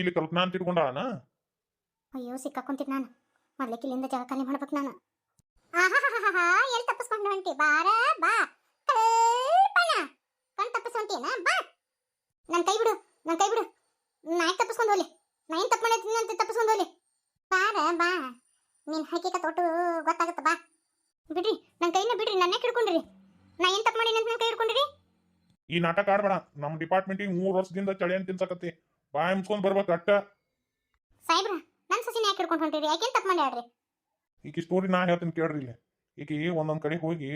ಇಲ್ಲಿ ಕಲ್ಪನಾ ಅಂತ ಇಟ್ಕೊಂಡಾಳನ. ಅಯ್ಯೋ ಸಿಕ್ಕಾಕೊಂತೀನಿ ನಾನು. ಮೊದ್ಲಕ್ಕೆ ಇಲ್ಲಿಂದ ಜಳಕನೆ ಮಾಡ್ಬೇಕು ನಾನು. ಆಹಾಹಾಹಾ ಎಲ್ಲಿ ತಪ್ಪಿಸ್ಕೊಂಡು ಹೊಂಟಿ? ಬಾರ ಬಾ ಕಲ್ಪನಾ. ಕಣ್ ತಪ್ಪಿಸ್ಕೊಂಟೇನ? ಬಾ. ನನ್ನ ಕೈ ಬಿಡು, ನನ್ನ ಕೈ ಬಿಡು. ನಾ ಯಾಕೆ ತಪ್ಪಿಸ್ಕೊಂಡು ಹೋಗ್ಲಿ? ನಾ ಏನು ತಪ್ಪು ಮಾಡಿದ್ದೀನಿ ಅಂತ ತಪ್ಪಿಸ್ಕೊಂಡು ಹೋಗ್ಲಿ? ಬಾರ ಬಾ. ನೀನು ಹಕ್ಕಿಕತ್ ಒಟ್ಟು ಗೊತ್ತಾಗುತ್ತೆ ಬಾ. ಬಿಡ್ರಿ ನನ್ನ ಕೈನ ಬಿಡ್ರಿ. ನನ್ನ ಯಾಕೆ ಹಿಡ್ಕೊಂಡಿರಿ? ನಾ ಏನು ತಪ್ಪು ಮಾಡೀನಿ ಅಂತ ನನ್ನ ಕೈ ಹಿಡ್ಕೊಂಡಿರಿ? ಈ ನಾಟಕ ಆಡ್ಬೇಡ. ನಮ್ಮ ಡಿಪಾರ್ಟ್ಮೆಂಟಿಗೆ 3 ವರ್ಷದಿಂದ ಚಳಿ ಅಂತ ತಿನ್ಸಕತ್ತಿ. ಬಾಯಿ ಮುಚ್ಕೊಂಡ್ ಬರ್ಬೇಕು ಅಟ್ಟ. ಸಾಹೇಬ್ರ ನನ್ನ ಸಸಿನ ಯಾಕೆ ಹಿಡ್ಕೊಂಡು ಹೊಂಟಿರಿ? ಯಾಕೇನು ತಪ್ಪು ಮಾಡ್ಯಾಡ್ರಿ? ಈಕಿ ಸ್ಟೋರಿ ನಾ ಹೇಳ್ತೀನಿ ಕೇಳ್ರಿ. ಇಲ್ಲಿ ಈಕಿ ಒಂದೊಂದ್ ಕಡೆ ಹೋಗಿ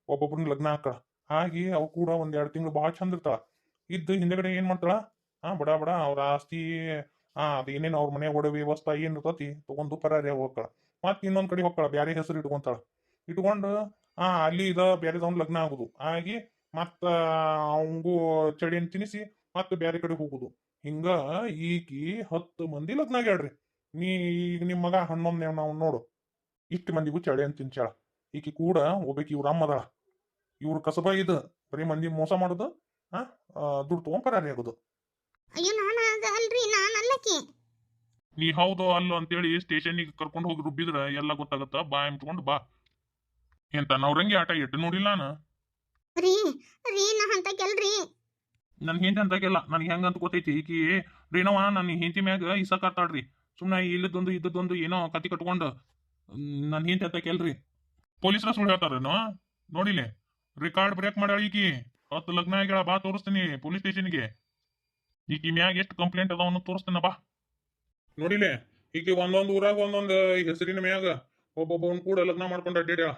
ಒಬ್ಬೊಬ್ಬರನ್ನ ಲಗ್ನ ಹಾಕಳ ಆಗಿ ಅವ್ ಕೂಡ 1-2 ತಿಂಗಳು ಭಾಳ ಚಂದ ಇರ್ತಾಳ. ಇದ್ದು ಹಿಂದೆಗಡೆ ಏನ್ ಮಾಡ್ತಾಳ? ಬಡ ಬಡ ಅವ್ರ ಆಸ್ತಿ ಅದ್ ಏನೇನು ಅವ್ರ ಮನೆ ಒಡವೆ ವಸ್ತ ಏನ್ ಇರ್ತತಿ ತಗೊಂಡು ಪರಾರಿ ಹೋಗ್ತಾಳ. ಮತ್ ಇನ್ನೊಂದ್ ಕಡೆ ಹೋಗ್ತಾಳ, ಬ್ಯಾರೆ ಹೆಸರು ಇಟ್ಕೊಂತಾಳ. ಇಟ್ಕೊಂಡು ಅಲ್ಲಿ ಬ್ಯಾರೆದವ್ನ ಲಗ್ನ ಆಗುದು ಆಗಿ ಮತ್ತ ಅವಂಗೂ ಚಳಿಯನ್ನು ತಿನ್ನಿಸಿ ಮತ್ತೆ ಬ್ಯಾರೆ ಕಡೆ ಹೋಗುದು. ಹಿಂಗ ಈಕಿ 10 ಮಂದಿ ಲಗ್ನ ಆಗ್ಯಾಳ್ರಿ. ನೀ ಈಗ ನಿಮ್ ಮಗ 11ನೇ ನಾವು ನೋಡು. ಇಷ್ಟು ಮಂದಿಗೂ ಚಳಿ ಅಂತ ತಿನ್ಸಾಳ. ಈಕಿ ಕೂಡ ಒಬ್ಬಾಕಿ ಇವ್ರ ಅಮ್ಮ ಅದಾಳ. ಇವ್ರ ಕಸಬ ಇದು ಬರೀ ಮಂದಿ ಮೋಸ ಮಾಡುದು, ದುಡ್ಡು ತಗೊಂಡ್ ಪರಾರಿ ಆಗುದು. ಅಯ್ಯೋ ನಾನು ಅಲ್ರಿ, ನಾನು ಅಲ್ಲಕಿ. ನೀ ಹೌದು ಅಲ್ಲೋ ಅಂತೇಳಿ ಸ್ಟೇಷನ್ಗೆ ಕರ್ಕೊಂಡು ಹೋಗಿ ರುಬ್ಬಿದ್ರ ಎಲ್ಲ ಗೊತ್ತಾಗತ್ತ. ಬಾಯ್ ಮುಚ್ಕೊಂಡು ಬಾ. ಎಂತ ನವ್ರಂಗಿ ಆಟ ಇಟ್ಟು ನೋಡಿಲ್ಲ ನಾನು. ರೀ ರೀ ನಾ ಅಂತ ಕೆಲ್ರಿ. ನನ್ ಹೆಂಡತಿ ಅಂತಾಗೆಲ್ಲ ನನಗೆ ಹೆಂಗಂತ ಗೊತ್ತೈತಿ. ಈಕಿ ರೇಣವ ನನ್ನ ಹೆಂಡತಿ ಮ್ಯಾಗ ಇಸಕಾಡ್ತಾಳ್ರಿ. ಸುಮ್ಮನೆ ಇಲ್ಲದೊಂದು ಏನೋ ಕತಿ ಕಟ್ಕೊಂಡು ನನ್ನ ಹೆಂಡತಿ ಅಂತ ಕೆಲ್ರಿ. ಪೊಲೀಸರ ಸುಳ್ಳು ಹೇಳ್ತಾರೇನೋ ನೋಡಿಲೆ. ರೆಕಾರ್ಡ್ ಬ್ರೇಕ್ ಮಾಡ್ಯಾಳ ಈಕಿ. 10 ಲಗ್ನ ಆಗ್ಯಾಳ. ಬಾ ತೋರಿಸ್ತೀನಿ ಪೊಲೀಸ್ ಸ್ಟೇಷನ್ಗೆ. ಈಕಿ ಮ್ಯಾಗ ಎಷ್ಟು ಕಂಪ್ಲೇಂಟ್ ಅದಾವನ್ನ ತೋರಿಸ್ತಾನ ಬಾ. ನೋಡಿಲೆ ಈಕಿ ಒಂದೊಂದು ಊರಾಗ ಒಂದೊಂದು ಹೆಸರಿನ ಮ್ಯಾಗ ಒಬ್ಬೊಬ್ಬವನ್ ಕೂಡ ಲಗ್ನ ಮಾಡ್ಕೊಂಡು ಅಡ್ಡಾಡ್ಯಾಳ.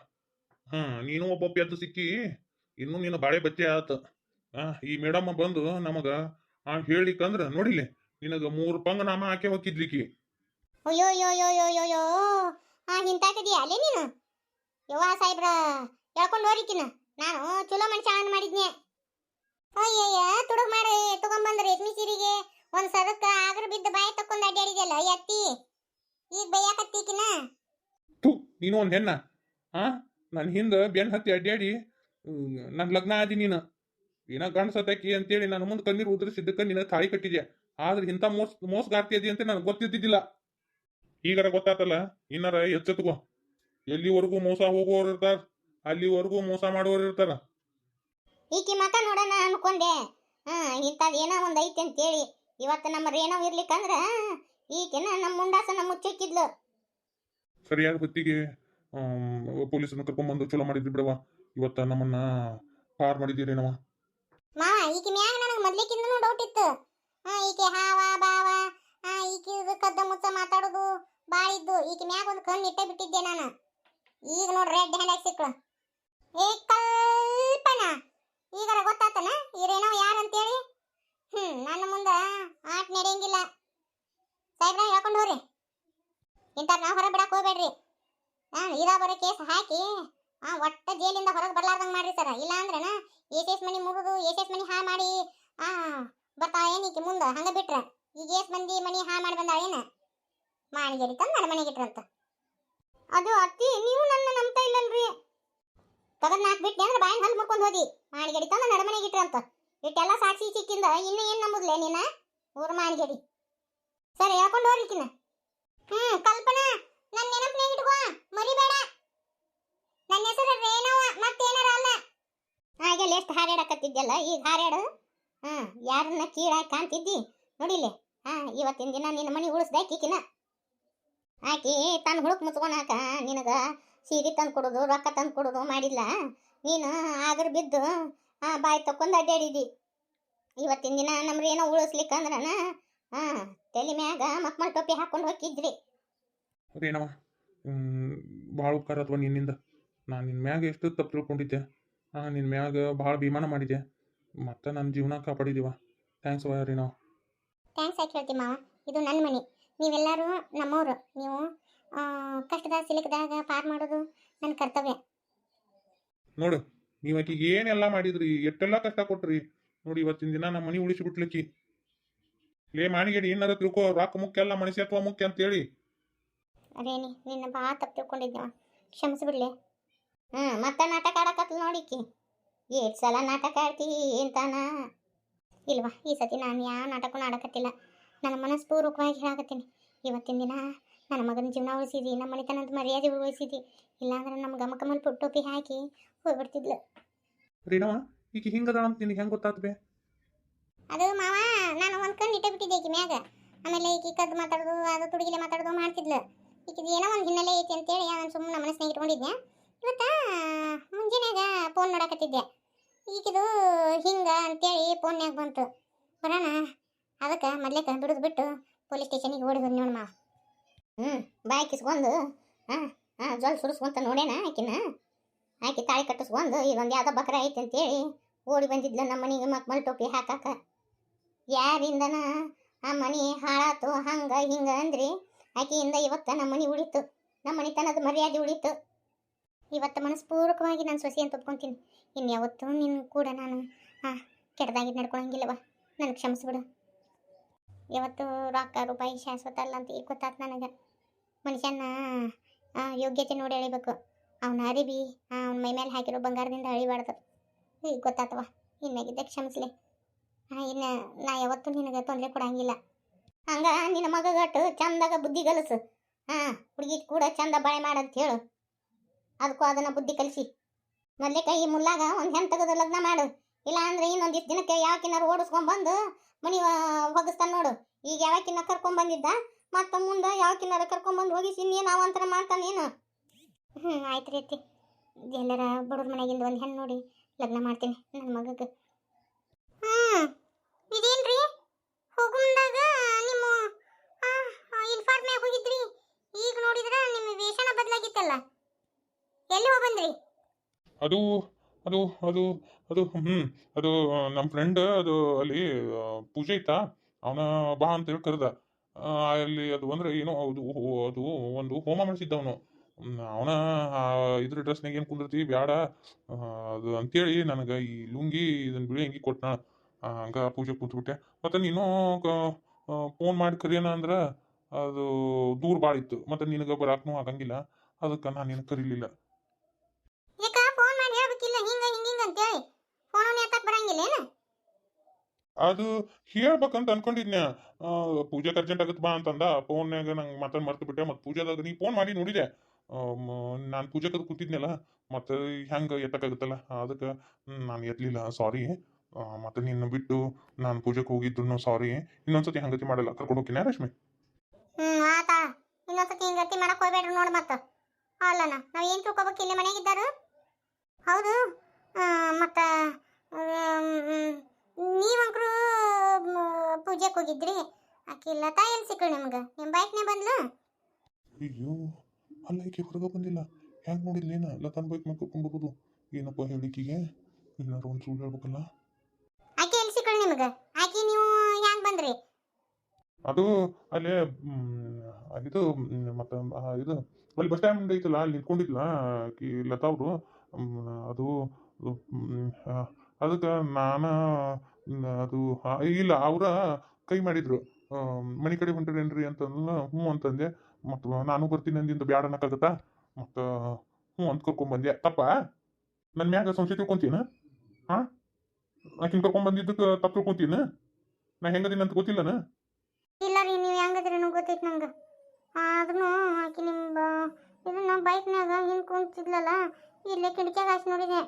ನೀನು ಒಬ್ಬೊಬ್ಬ ಎದ್ದು ಸಿಕ್ಕಿ ಇನ್ನು ನೀನು ಬಾಳೆ ಬಚ್ಚೆ ಆತ. ಈ ಮೇಡಮ್ ಬಂದು ನಮಗ ಹೇಳಿಕಂದ್ರ ನೋಡಿಲೆ ನಿನಗ 3 ಪಂಗನಾಮ ಹಾಕಿ ಹೋಗಿದ್ಲಿಕ್ಕಿ. ಅಯ್ಯೋ ಯೋ ಯೋ ಯೋ ಯೋ ಯೋ ಹಿಂತಾಕದಿಯಾ ಅಲ್ಲೇ ನೀನು? ಯವ್ವ ಸಾಹೇಬ್ರ ಹೇಳ್ಕೊಂಡು ಹೋರಿಕಿನ. ನಾನು ಚಲೋ ಮನುಷ್ಯ ಮಾಡಿದ್ನೆ. ಅಯ್ಯಯ್ಯ ತುಡುಗ್ ಮಾಡಿ ತಗೊಂಬಂದ್ರೆ ರೇಷ್ಮೆ ಸೀರೆಗೆ ಒಂದ್ ಸರಕ್ಕ ಆಗ್ರ ಬಿದ್ದ ಬಾಯಿ ತಕ್ಕೊಂಡ್ ಅಡ್ಡಾಡಿದೆಲ್ಲ ಎತ್ತಿ. ಈಗ ಬೈಯಾಕತ್ತೀಕಿನ. ನೀನು ಒಂದ್ ಹೆಣ್ಣ ನನ್ ಹಿಂದ ಬೆನ್ ಹತ್ತಿ ಅಡ್ಡಾಡಿ ನನ್ ಲಗ್ನ ಆದಿ. ನೀನು ಏನ ಗಂಡಸತಾಕಿ ಅಂತೇಳಿ ನನ್ನ ಮುಂದೆ ಕಣ್ಣೀರು ಉದುರಿಸಿದ್ದಕ್ಕ ನಿನ್ನ ತಾಳಿ ಕಟ್ಟಿದ್ಯಾ. ಆದ್ರೆ ಇಂಥ ಮೋಸಗಾರ್ತಿ ಅದಿ ಅಂತ ನನಗೆ ಗೊತ್ತಿದ್ದಿದ್ದಿಲ್ಲ. ಈಗಾರ ಗೊತ್ತಾತಲ್ಲ. ಇನ್ನಾರ ಎಚ್ಚೆತ್ಕೋ. ಎಲ್ಲಿವರೆಗೂ ಮೋಸ ಹೋಗೋರು ಇರ್ತಾರ, ಅಲ್ಲಿವರೆಗೂ ಮೋಸ ಮಾಡೋರು ಇರ್ತಾರ. ಈಕಿ ಮಕ ನೋಡೋಣ ಅನ್ಕೊಂಡೆ. ಇಂಥದ್ ಏನೋ ಒಂದ್ ಐತಿ ಅಂತೇಳಿ ಇವತ್ತು ನಮ್ಮ ರೇಣವ್ ಇರ್ಲಿಕ್ಕಂದ್ರ ಈಕಿನ ನಮ್ಮ ಮುಂಡಾಸನ ಮುಚ್ಚಿಕ್ಕಿದ್ಲು. ಸರಿಯಾದ ಹೊತ್ತಿಗೆ ಪೊಲೀಸರನ್ನ ಕರ್ಕೊಂಡ್ಬಂದು ಚಲೋ ಮಾಡಿದ್ರಿ ಬಿಡವ. ಇವತ್ತ ನಮ್ಮನ್ನ ಪಾರ್ ಮಾಡಿದ್ದೀರೇನವ. ಮಾವ ಈಕಿ ಮ್ಯಾಗ ನನಗೆ ಮೊದ್ಲಿಕ್ಕಿಂದನೂ ಡೌಟ್ ಇತ್ತು. ಈಕೆ ಹಾವ ಬಾವ ಈಕಿ ಕದ್ದ ಮುಚ್ಚ ಮಾತಾಡೋದು ಬಾಳಿದ್ದು. ಈಕಿ ಮ್ಯಾಗ ಒಂದು ಕಣ್ಣು ಇಟ್ಟೆ ಬಿಟ್ಟಿದ್ದೆ ನಾನು. ಈಗ ನೋಡ್ರಿ ರೆಡ್ ಹ್ಯಾಂಡ್ ಆಗಿ ಸಿಕ್ಳು. ಏ ಕಲ್ಪನಾ ಈಗಾರ ಗೊತ್ತಾತನ ಇರೇನೋ ಯಾರಂತೇಳಿ? ನನ್ನ ಮುಂದ ಆಟ ನಡೆಯಂಗಿಲ್ಲ. ಸಾಹೇಬ್ರ ಹೇಳ್ಕೊಂಡು ಹೋಗ್ರಿ. ಇಂಥ ನಾವು ಹೊರಗೆ ಬಿಡಕ್ಕೆ ಹೋಗ್ಬೇಡ್ರಿ. ಇರಾ ಬರೋ ಕೇಸ್ ಹಾಕಿ ಒಟ್ಟ ಜೈಲಿಂದ ಹೊರಗೆ ಬರ್ಲಾರ್ದಂಗೆ ಮಾಡ್ರಿ ಸರ. ಇಲ್ಲ ಅಂದ್ರನ ಏಸೇಸ್ ಮನಿ ಮುರಿದು ಏಸೇಸ್ ಮನಿ ಹಾ ಮಾಡಿ ಬರ್ತಾ ಏನೀಕಿ ಮುಂದೆ ಹಂಗ ಬಿಟ್ರ ಈಗ ಏಸ್ ಮಂದಿ ಮನಿ ಹಾ ಮಾಡಿ ಬಂದಾಳ ಏನ ಮಾಣಿಗೇರಿ ತಂದು ನನ್ನ ಮನೆಗೆ ಇಟ್ರಂತ. ಅದು ಅತ್ತಿ ನೀವು ನನ್ನ ನಂಬ್ತಾ ಇಲ್ಲಲ್ರಿ. ತಗದ್ ನಾಕ್ ಬಿಟ್ನಿ ಅಂದ್ರೆ ಬಾಯಿನ ಹಲ್ಲು ಮುರ್ಕೊಂಡು ಹೋದಿ. ಮಾಣಿಗೇರಿ ತಂದು ನಡಮನೆಗೆ ಇಟ್ರಂತ. ಇಟ್ಟೆಲ್ಲ ಸಾಕ್ಷಿ ಸಿಕ್ಕಿಂದ ಇನ್ನು ಏನ್ ನಂಬುದ್ಲೆ ನೀನ? ಊರು ಮಾಣಿಗೇರಿ. ಸರಿ ಹೇಳ್ಕೊಂಡು ಹೋಗ್ರಿಕಿನ. ಕಲ್ಪನಾ ನನ್ನ ನೆನಪನ್ಯಾಗ ಇಟ್ಕೋ, ಮರಿಬೇಡ. ನನ್ನ ಹೆಸರು ರೇಣವ, ಮತ್ತೇನಾರ ಅಲ್ಲ. ಹಾಗೆಲ್ಲ ಎಷ್ಟು ಹಾರಾಡಕತ್ತಿದ್ದಲ್ಲ ಈಗ ಹಾರಾಡು. ಯಾರನ್ನ ಕೀಳಾಗಿ ಕಾಣ್ತಿದ್ದಿ ನೋಡಿಲೆ. ಇವತ್ತಿನ ದಿನ ನಿನ್ನ ಮನೆ ಉಳಿಸ್ದಾಕಿಕಿನ. ಆಕಿ ತನ್ನ ಹುಡುಕ್ ಮುಚ್ಕೊಳಕ ನಿನಗ ಸೀರೆ ತಂದು ಕೊಡೋದು ರೊಕ್ಕ ತಂದು ಕೊಡೋದು ಮಾಡಿಲ್ಲ. ನೀನು ಆಗರ್ ಬಿದ್ದು ಬಾಯಿ ತಕ್ಕೊಂಡು ಅಡ್ಡಾಡಿದಿ. ಇವತ್ತಿನ ದಿನ ನಮ್ಮ ರೇಣೋ ಉಳಿಸ್ಲಿಕ್ಕಂದ್ರನ ತಲೆ ಮ್ಯಾಗ ಮಕ್ಮಲ್ ಟೋಪಿ ಹಾಕೊಂಡು ಹೋಗಿದ್ರಿ. ರೇಣವ ಭಾಳ ಉಪಕಾರ ಅಥವಾ ನಿನ್ನಿಂದ. ನಾನು ನಿನ್ನ ಮ್ಯಾಗ ಎಷ್ಟು ತಪ್ಪು ತಿಳ್ಕೊಂಡಿದ್ದೆ. ನಿನ್ನ ಮ್ಯಾಗ ಭಾಳ ಅಭಿಮಾನ ಮಾಡಿದ್ದೆ. ಮತ್ತೆ ನನ್ನ ಜೀವನ ಕಾಪಾಡಿದೀವ. ಥ್ಯಾಂಕ್ಸ್ ರೇಣವ. ಥ್ಯಾಂಕ್ಸ್ ಯಾಕೆ ಹೇಳ್ತಿ ಮಾವ? ಇದು ನನ್ನ ಮನೆ. ನೀವೆಲ್ಲರೂ ನಮ್ಮವರು. ನೀವು ಕಷ್ಟದಾಗ ಸಿಲುಕದಾಗ ಪಾರ್ ಮಾಡೋದು ನನ್ನ ಕರ್ತವ್ಯ. ನೋಡು ನೀವು ಆಕಿಗೆ ಏನೆಲ್ಲ ಮಾಡಿದ್ರಿ, ಎಷ್ಟೆಲ್ಲ ಕಷ್ಟ ಕೊಟ್ರಿ. ನೋಡಿ ಇವತ್ತಿನ ದಿನ ನಮ್ಮ ಮನೆ ಉಳಿಸಿಬಿಟ್ಲಿಕ್ಕಿ. ಲೇ ಮಾಣಿಗೇಡಿ ಏನಾರ ತಿಳ್ಕೊ. ರೊಕ್ಕ ಮುಖ್ಯ ಅಲ್ಲ ಮನುಷ್ಯತ್ವ ಮುಖ್ಯ ಅಂತೇಳಿ. ಅದೇನಿ ನಿನ್ನ ಭಾಳ ತಪ್ಪು ತಿಳ್ಕೊಂಡಿದ್ದೆ. ಕ್ಷಮಿಸ್ಬಿಡ್ಲಿ. ಮತ್ತೆ ನಾಟಕ ಆಡಕತ್ಲು ನೋಡಿಕ್ಕಿ. ಎಷ್ಟು ಸಲ ನಾಟಕ ಆಡ್ತೀವಿ ಅಂತಾನ ಇಲ್ವಾ? ಈ ಸತಿ ನಾನು ಯಾವ ನಾಟಕನೂ ಆಡಕತ್ತಿಲ್ಲ. ನನ್ನ ಮನಸ್ಪೂರ್ವಕವಾಗಿ ಹೇಳಾಕತ್ತೀನಿ. ಇವತ್ತಿನ ದಿನ ನನ್ನ ಮಗನ ಜೀವನ ಉಳಿಸಿದಿ, ನಮ್ಮ ಮನೆತನದ ಮರ್ಯಾದೆ ಉಳಿಸಿದಿ. ಇಲ್ಲಾಂದ್ರೆ ನಮ್ಮ ಗಮಕಮಲ್ ಟೋಪಿ ಹಾಕಿ ಹೋಗ್ಬಿಡ್ತಿದ್ಲು. ರೀನವ ಈಗ ಹಿಂಗದ ಅಂತ ನಿನಗೆ ಹೆಂಗೆ ಗೊತ್ತಾಗ್ತದೆ? ಅದು ಮಾವ, ನಾನು ಒಂದು ಕಣ್ಣು ಇಟ್ಟೆ ಬಿಟ್ಟಿದ್ದೆ ಈಕಿ ಮ್ಯಾಗ. ಆಮೇಲೆ ಈಕಿ ಕದ್ದು ಮಾತಾಡೋದು, ಅದು ತುಡುಗಿಲೆ ಮಾತಾಡೋದು ಮಾಡ್ತಿದ್ಲು. ಈಕಿದು ಏನೋ ಒಂದು ಹಿನ್ನೆಲೆ ಐತಿ ಅಂತೇಳಿ ನಾನು ಸುಮ್ಮನೆ ಮನಸ್ಸಿನಾಗ ಇಟ್ಕೊಂಡಿದ್ದೆ. ಇವತ್ತ ಮುಂಜಾನೆಯಾಗ ಫೋನ್ ನೋಡಕತ್ತಿದ್ದೆ. ಈಗಿದು ಹಿಂಗೆ ಅಂತೇಳಿ ಫೋನ್ಯಾಗ ಬಂತು. ಬರೋಣ ಅದಕ್ಕೆ ಮೊದ್ಲೇಕ ಬಿಡುದು ಬಿಟ್ಟು ಪೊಲೀಸ್ ಸ್ಟೇಷನಿಗೆ ಓಡಿ ಹೋದ್ ನೋಡಿ ಮಾವ. ಬಾಯಿ ಕಿಸ್ಕೊಂಡು ಜೊಲ್ ಸುರಿಸ್ಕೊಂತ ನೋಡೇನ ಆಕಿನ. ಆಕಿ ತಾಳಿ ಕಟ್ಟಿಸ್ಕೊಂಡು ಇದೊಂದು ಯಾವುದೋ ಬಕ್ರ ಐತಿ ಅಂತೇಳಿ ಓಡಿ ಬಂದಿದ್ಲು ನಮ್ಮ ಮನೆಗೆ ಮಕ್ಮಲ್ ಟೋಪಿ ಹಾಕಾಕ. ಯಾರಿಂದನ ಆ ಮನೆ ಹಾಳಾತು ಹಂಗೆ ಹಿಂಗೆ ಅಂದ್ರಿ ಆಕೆಯಿಂದ ಇವತ್ತು ನಮ್ಮ ಮನೆ ಉಳಿತು, ನಮ್ಮ ಮನೆತನದ ಮರ್ಯಾದೆ ಉಳಿತು. ಇವತ್ತು ಮನಸ್ಪೂರ್ವಕವಾಗಿ ನಾನು ಸೊಸೆ ಅಂತ ಒಪ್ಕೊತೀನಿ. ಇನ್ನು ಯಾವತ್ತೂ ನಿನ್ನ ಕೂಡ ನಾನು ಕೆಟ್ಟದಾಗಿ ನಡ್ಕೊಳಂಗಿಲ್ಲವ, ನನಗೆ ಕ್ಷಮಿಸ್ಬಿಡು. ಯಾವತ್ತು ರೊಕ್ಕ ರೂಪಾಯಿ ಶಾಶ್ವತ ಅಲ್ಲ ಅಂತ ಈಗ ಗೊತ್ತಾತು ನನಗೆ. ಮನುಷ್ಯನ ಯೋಗ್ಯತೆ ನೋಡಿ ಅಳಿಬೇಕು. ಅವನ ಅರಿವಿ ಅವನ ಮೈ ಮೇಲೆ ಹಾಕಿರೋ ಬಂಗಾರದಿಂದ ಅಳಿಬಾರ್ದು. ಈಗ ಗೊತ್ತಾತವ. ಇನ್ನಾಗಿದ್ದೆ ಕ್ಷಮಿಸ್ಲಿ. ಇನ್ನು ನಾ ಯಾವತ್ತೂ ನಿನಗೆ ತೊಂದರೆ ಕೊಡಂಗಿಲ್ಲ. ಹಂಗ ನಿನ್ನ ಮಗಗಟ್ಟು ಚಂದಾಗ ಬುದ್ಧಿ ಕಲಿಸು. ಹುಡುಗಿ ಕೂಡ ಚಂದ ಬಾಳೆ ಮಾಡಂತ ಹೇಳು. ಅದಕ್ಕೂ ಅದನ್ನು ಬುದ್ಧಿ ಕಲಿಸಿ ಮೊದಲೇ ಕೈ ಮುಲ್ಲಾಗ ಒಂದು ಹೆಣ್ಣು ತೆಗೆದು ಲಗ್ನ ಮಾಡು. ಇಲ್ಲ ಅಂದ್ರೆ ಇನ್ನೊಂದಿಷ್ಟು ದಿನಕ್ಕೆ ಯಾವಕಿನ್ನಾರು ಓಡಿಸ್ಕೊಂಡ್ಬಂದು ಮನೆ ಹೋಗಿಸ್ತಾನೆ ನೋಡು. ಈಗ ಯಾವಕಿನ್ನ ಕರ್ಕೊಂಡ್ಬಂದಿದ್ದ ಮತ್ತು ಮುಂದೆ ಯಾವಕಿನ್ನಾರ ಕರ್ಕೊಂಡ್ಬಂದು ಹೋಗಿಸಿ ಇನ್ನೇನು ಅವಂತರ ಮಾಡ್ತಾನೇನು? ಆಯ್ತು ರೀತಿ. ಎಲ್ಲರ ಬಡವ್ರ ಮನೆಗಿಂದ ಒಂದು ಹೆಣ್ಣು ನೋಡಿ ಲಗ್ನ ಮಾಡ್ತೀನಿ ನನ್ನ ಮಗಗೆ. ಇದೇನ್ರಿ ಹೋಗು ಮುಂದಾಗ ನಿಮ್ಮ ಇನ್ಫಾರ್ಮ್ಯಾಗ ಹೋಗಿದ್ರಿ, ಈಗ ನೋಡಿದ್ರೆ ನಿಮ್ಮ ವೇಷನ ಬದಲಾಗಿತ್ತಲ್ಲ, ಎಲ್ಲಿ ಹೋಗ್ಬಂದ್ರಿ? ಅದು ಅದು ಅದು ಅದು ಅದು ನಮ್ಮ ಫ್ರೆಂಡ್ ಅದು ಅಲ್ಲಿ ಪೂಜೆ ಇತ್ತಾ, ಅವನ ಬಾ ಅಂತ ಹೇಳಿ ಕರೆದ. ಅಲ್ಲಿ ಅದು ಅಂದ್ರೆ ಏನೋ ಅದು ಅದು ಒಂದು ಹೋಮ ಮಾಡಿಸಿದ್ದ ಅವನು. ಅವನ ಇದ್ರ ಡ್ರೆಸ್ನಾಗ ಏನು ಕುಂದಿರ್ತಿ ಬ್ಯಾಡ ಅದು ಅಂತೇಳಿ ನನಗೆ ಈ ಲುಂಗಿ ಇದನ್ನ ಬಿಳಿ ಅಂಗಿ ಕೊಟ್ಟ. ಹಂಗ ಪೂಜೆ ಕೂತ್ಬಿಟ್ಟೆ. ಮತ್ತು ನೀನು ಫೋನ್ ಮಾಡಿ ಕರಿಯೋಣ ಅಂದ್ರೆ ಅದು ದೂರ ಭಾಳ ಇತ್ತು, ಮತ್ತು ನಿನಗೆ ಬರಾಕನೂ ಆಗಂಗಿಲ್ಲ. ಅದಕ್ಕೆ ನಾನು ನಿನಗೆ ಕರೀಲಿಲ್ಲ. ಯಾಕ ಫೋನ್ ಮಾಡಿ ಹೇಳ್ಬೇಕಿಲ್ಲ ಹಿಂಗ ಹಿಂಗಿಂಗ ಅಂತೇಳಿ? ಫೋನ್ ಎತ್ತಕ್ ಬರಂಗಿಲ್ಲ ಏನು? ಅದು ಹೇಳ್ಬೇಕಂತ ಅನ್ಕೊಂಡಿದ್ನ್ಯಾ. ಪೂಜೆಗೆ ಅರ್ಜೆಂಟ್ ಆಗತ್ತೆ ಬಾ ಅಂತಂದ. ಫೋನ್ಯಾಗ ನಂಗೆ ಮಾತಾಡಿ ಮರ್ತು ಬಿಟ್ಟೆ. ಮತ್ತು ಪೂಜೆದಾಗ ನೀ ಫೋನ್ ಮಾಡಿ ನೋಡಿದೆ. ನಾನು ಪೂಜೆಗೆ ಅದು ಕೂತಿದ್ನಲ್ಲ, ಮತ್ತು ಹೆಂಗೆ ಎತ್ತಕ್ಕಾಗುತ್ತಲ್ಲ, ಅದಕ್ಕೆ ನಾನು ಎತ್ತಲಿಲ್ಲ. ಸಾರಿ. ಮತ್ತು ನಿನ್ನ ಬಿಟ್ಟು ನಾನು ಪೂಜೆಗೆ ಹೋಗಿದ್ರು ಸಾರಿ. ಇನ್ನೊಂದ್ಸತಿ ಹಂಗತಿ ಮಾಡಲ್ಲ. ಕರ್ಕೊಂಡು ಹೋಗ್ತೀನಿ ರೇಷ್ಮೆ. ಆತಾ ಇನ್ನೊಂದ್ಸತಿ ಹಿಂಗತಿ ಮಾಡಕ್ ಹೋಗ್ಬೇಡ್ರಿ ನೋಡಿ. ಮತ್ತೆ ಅಲ್ಲನ ನಾವು ಏನು ತಿಳ್ಕೊಬೇಕು, ಇಲ್ಲಿ ಮನೆಗಿದ್ದಾರು? ಹೌದು. ಮತ್ತು ನೀವಂಕರು ಪೂಜೆಗೆ ಹೋಗಿದ್ರಿ, ಆಕೆ ಲತಾ ಎಲ್ಲಿ ಸಿಕ್ಕಳು ನಿಮ್ಗೆ? ನಿಮ್ಮ ಬೈಕ್ನೇ ಬಂದ್ಲು? ಅಯ್ಯೋ, ಅಲ್ಲ ಈಕೆ ಹೊರಗೆ ಬಂದಿಲ್ಲ. ಹೆಂಗೆ ನೋಡಿದ್ಲೇನ? ಲತಾನ್ ಬೈಕ್ ಮೇಲೆ ಕರ್ಕೊಂಡು ಬರೋದು ಏನಪ್ಪ ಹೇಳಿಕಿಗೆ? ಏನಾರು ಒಂದು ಸುಳ್ಳು ಹೇಳ್ಬೇಕಲ್ಲ. ಆಕೆ ಎಲ್ಲಿ ಸಿಕ್ಕಳು ನಿಮ್ಗೆ? ಆಕೆ ನೀವು ಹೆಂಗೆ ಬಂದ್ರಿ? ಅದು ಅಲ್ಲೇ ಇದು ಮತ್ತು ಇದು ಅಲ್ಲಿ ಬಸ್ ಸ್ಟ್ಯಾಂಡ್ ಐತಲ್ಲ, ಅಲ್ಲಿ ನಿಂತ್ಕೊಂಡಿದ್ಲ ಆಕಿ ಲತಾ ಅವರು. ಅದು ಅದಕ್ಕೆ ನಾನು ಅದು ಇಲ್ಲ, ಅವರ ಕೈ ಮಾಡಿದ್ರು. ಮನೆ ಕಡೆ ಹೊಂಟ್ರೇನ್ರಿ ಅಂತಂದ್ರೆ ಹ್ಞೂ ಅಂತಂದೆ. ಮತ್ತು ನಾನು ಬರ್ತೀನಿ ಅಂದಿಂದ ಬ್ಯಾಡ ಅನ್ನಕ್ಕಾಗತ್ತಾ? ಮತ್ತು ಹ್ಞೂ ಅಂತ ಕರ್ಕೊಂಡ್ಬಂದೆ. ತಪ್ಪ ನನ್ನ ಮ್ಯಾಗ ಸಂಶಯ ತಿಳ್ಕೊಂತೀನ? ಆಕಿನ ಕರ್ಕೊಂಡ್ಬಂದಿದ್ದಕ್ಕೆ ತಪ್ಪು ತಿಳ್ಕೊಂತೀನ? ನಾ ಹೆಂಗದೀನಿ ಅಂತ ಗೊತ್ತಿಲ್ಲನ? ಇಲ್ಲ ರೀ, ನೀವು ಹೆಂಗದ್ರಿ ಗೊತ್ತೈತೆ ನಂಗೆ. ಆದ್ರೂ ಆಕೆ ನಿಮ್ಮ ಇದನ್ನ ಬೈಕ್ನಾಗ ಹಿಂಗೆ ಕುಂತಿದ್ಲಲ್ಲ, ಇಲ್ಲೇ ಕಿಟಕಿಯಾಗ ಹಾಕಿ ನೋಡಿದೆ.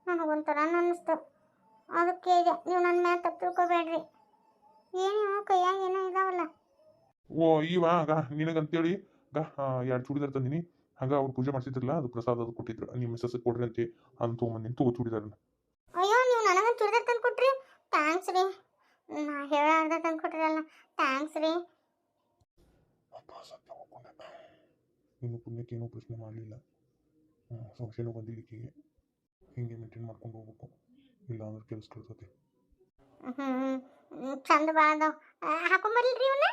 ನನಗೊಂಥರ ಅನ್ನಿಸ್ತು, ಅದಕ್ಕೆ ಇದೆ. ನೀವು ನನ್ನ ಮ್ಯಾಲೆ ತಪ್ಪು ತಿಳ್ಕೊಬೇಡ್ರಿ. ಏನು ಕೈಯಾಗ ಏನೋ ಇದಾವಲ್ಲ. ಓ ಇವಾಗ ನಿನಗಂತೇಳಿ ಎರಡು ಚೂಡಿದಾರ್ ತಂದಿನಿ. ಹಂಗ ಅವ್ರು ಪೂಜೆ ಮಾಡಿಸಿದ್ರಲ್ಲ, ಅದು ಪ್ರಸಾದ ಅದು ಕೊಟ್ಟಿದ್ರು. ನಿಮ್ಮ ಮಿಸ್ಸಸ್ ಕೊಡ್ರಿ ಅಂತ ಅಂತ ತೊಗೊಂಬಂದಿನಿ. ತಗೋ ಚೂಡಿದಾರನ್ನ. ಅಯ್ಯೋ, ನೀವು ನನಗೆ ಚೂಡಿದಾರ್ ತಂದು ಕೊಟ್ರಿ? ಥ್ಯಾಂಕ್ಸ್ ರೀ. ನಾ ಹೇಳಾರ್ದ ತಂದು ಕೊಟ್ರಲ್ಲ, ಥ್ಯಾಂಕ್ಸ್ ರೀ. ಸತ್ಯ ಹೋಗ್ಕೊಂಡೆ. ಇನ್ನು ಪುಣ್ಯಕ್ಕೆ ಏನೂ ಪ್ರಶ್ನೆ ಮಾಡಲಿಲ್ಲ. ಸಂಶಯನೂ ಬಂದಿಲ್ಲ ಈಕೆಗೆ. ಹಿಂಗೆ ಮೇಂಟೈನ್ ಮಾಡ್ಕೊಂಡು ಹೋಗ್ಬೇಕು, ಇಲ್ಲ ಅಂದ್ರೆ ಕೆಲಸ ಕಳ್ಸತ್ತೆ. ಚಂದ ಭಾಳ ಅದಾವ. ಹಾಕೊಂಬರ್ಲಿರಿ ಇವನ್ನ?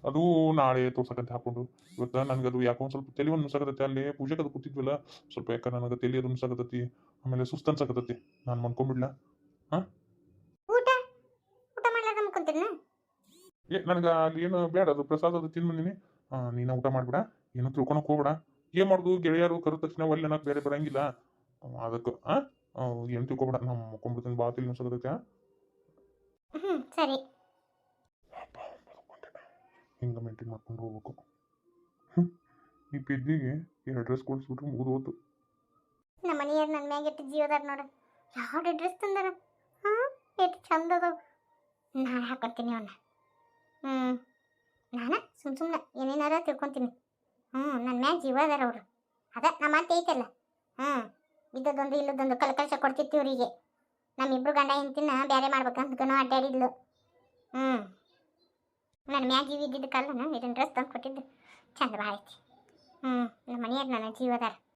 ಅದು ನಾಳೆ ತೋರ್ಸಕಂತ ಹಾಕೊಂಡು. ಇವತ್ತು ನನಗೆ ಅದು ಯಾಕೋ ಒಂದು ಸ್ವಲ್ಪ ತಲೆ ಒಂದು ನುಸಾಕತ್ತೈತಿ. ಅಲ್ಲಿ ಪೂಜೆಗೆ ಅದು ಕೂತಿದ್ವಲ್ಲ, ಸ್ವಲ್ಪ ಯಾಕೆ ನನಗೆ ತಲೆ ಅದು ನುಸಾಕತ್ತೈತಿ. ಆಮೇಲೆ ಸುಸ್ತು ಅನ್ಸಕತ್ತೈತಿ. ನಾನು ಮನ್ಕೊಂಡ್ಬಿಡ್ಲ? ಊಟ ಊಟ ಮಾಡ್ಲಾರ್ದ ಮಕ್ಕೊಂತೀನ? ನನಗೆ ಅಲ್ಲಿ ಏನು ಬೇಡ, ಅದು ಪ್ರಸಾದ ಅದು ತಿಂದು ಬಂದಿನಿ. ನೀನು ಊಟ ಮಾಡ್ಬಿಡ, ಏನೋ ತಿಳ್ಕೊಳಕ್ ಹೋಗ್ಬೇಡ. ಏನು ಮಾಡೋದು, ಗೆಳೆಯರು ಕರೆದ ತಕ್ಷಣ ಒಳ್ಳೆ ಅನ್ನಕ್ಕೆ ಬೇರೆ ಬರಂಗಿಲ್ಲ. ಅದಕ್ಕೆ ಏನು ತಿಳ್ಕೊಬೇಡ. ನಾವು ಮಕ್ಕೊಂಡ್ಬಿಡ್ತೀನಿ. ಬಾ ತಲೆ ನುಸಾಕತ್ತೈತಿ. ಸರಿ. ಹಿಂಗೆ ಮೇಂಟೈನ್ ಮಾಡ್ಕೊಂಡು ಹೋಗ್ಬೇಕು. ಹ್ಞೂ ಈ ಪೆದ್ದಿಗೆ 2 ಡ್ರೆಸ್ ಕೊಡಿಸ್ಬಿಟ್ರೆ ಮುಗಿದು ಹೋತು. ನಮ್ಮ ಮನೆಯವ್ರು ನನ್ನ ಮ್ಯಾಗ ಎಷ್ಟು ಜೀವದಾರ ನೋಡು. ಯಾವ ಡ್ರೆಸ್ ತಂದಾರ ಹಾಂ ಎಷ್ಟು ಚಂದ ಅದಾವ. ನಾನು ಹಾಕೊತೀನಿ ಅವನ್ನ. ನಾನು ಸುಮ್ಮನೆ ಏನೇನಾರ ತಿಳ್ಕೊತೀನಿ. ನನ್ನ ಮ್ಯಾಗ ಜೀವ ಅದಾರ ಅವರು. ಅದ ನಮ್ಮ ಅತ್ತೆ ಐತಲ್ಲ ಇದ್ದದೊಂದು ಇಲ್ಲದೊಂದು ಕಲ್ಕಲ್ಸ ಕೊಡ್ತಿತ್ತು ಇವರಿಗೆ. ನಮ್ಮಿಬ್ರು ಗಂಡ ಹೆಂಡ್ತಿನ ಬೇರೆ ಮಾಡ್ಬೇಕಂತನೂ ಅಡ್ಡಾಡಿದ್ಲು. ನನ್ನ ಮ್ಯಾಗ ಜೀವ ಇದ್ದಿದ್ದ ಕಾಲನ ಇದನ್ನ ಡ್ರೆಸ್ ತಂದು ಕೊಟ್ಟಿದ್ದು ಚಂದ ಭಾಳ ಐತಿ. ನಮ್ಮ ಮನೆಯವ್ರು ನನ್ನ ಜೀವ ಅದಾರ.